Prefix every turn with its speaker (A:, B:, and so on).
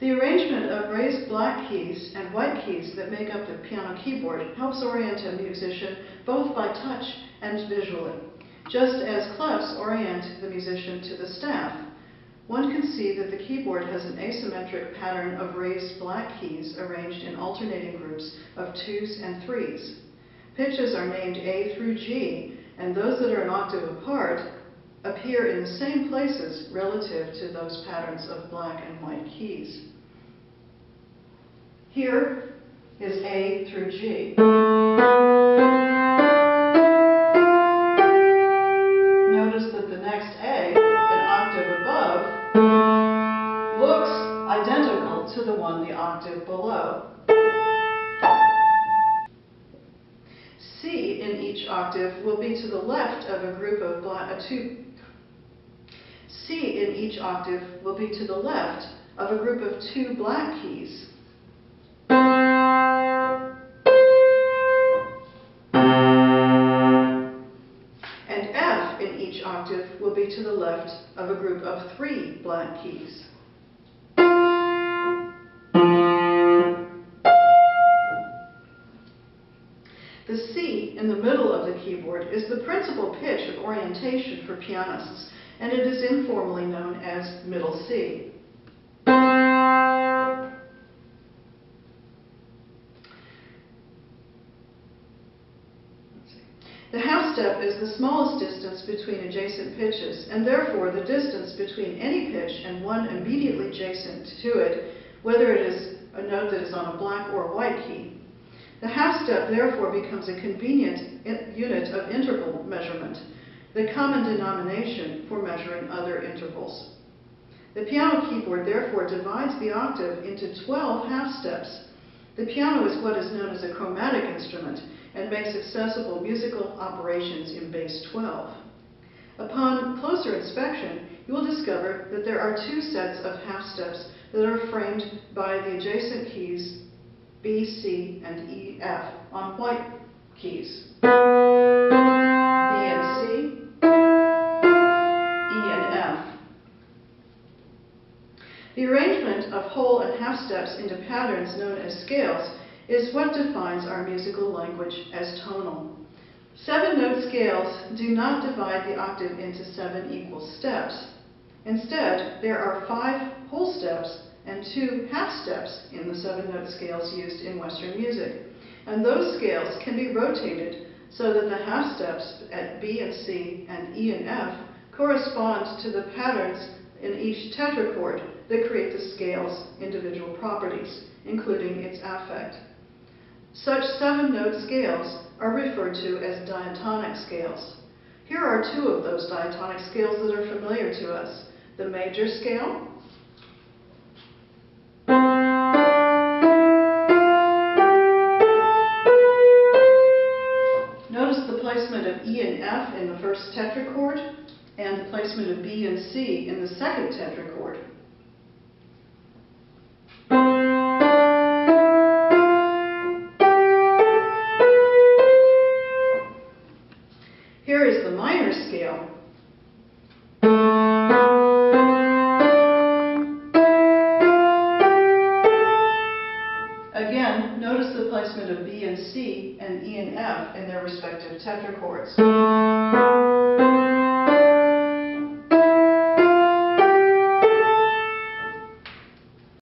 A: The arrangement of raised black keys and white keys that make up the piano keyboard helps orient a musician both by touch and visually, just as clefs orient the musician to the staff. One can see that the keyboard has an asymmetric pattern of raised black keys arranged in alternating groups of 2s and 3s. Pitches are named A through G, and those that are an octave apart appear in the same places relative to those patterns of black and white keys. Here is A through G. Notice that the next A, an octave above, looks identical to the one the octave below. C in each octave will be to the left of a group of C in each octave will be to the left of a group of 2 black keys. And F in each octave will be to the left of a group of 3 black keys. The C in the middle of the keyboard is the principal pitch of orientation for pianists, and it is informally known as middle C. The half step is the smallest distance between adjacent pitches, and therefore the distance between any pitch and one immediately adjacent to it, whether it is a note that is on a black or white key. The half step therefore becomes a convenient unit of interval measurement, the common denomination for measuring other intervals. The piano keyboard therefore divides the octave into 12 half steps. The piano is what is known as a chromatic instrument and makes accessible musical operations in bass 12. Upon closer inspection, you will discover that there are 2 sets of half steps that are framed by the adjacent keys B, C, and E, F on white keys. B and C, E and F. The arrangement of whole and half steps into patterns known as scales is what defines our musical language as tonal. 7-note scales do not divide the octave into 7 equal steps. Instead, there are 5 whole steps and 2 half steps in the 7-note scales used in Western music. And those scales can be rotated so that the half steps at B and C and E and F correspond to the patterns in each tetrachord that create the scale's individual properties, including its affect. Such 7-note scales are referred to as diatonic scales. Here are 2 of those diatonic scales that are familiar to us: the major scale, notice the placement of E and F in the first tetrachord and the placement of B and C in the second tetrachord. Here is the minor scale. Again, notice the placement of B and C and E and F in their respective tetrachords.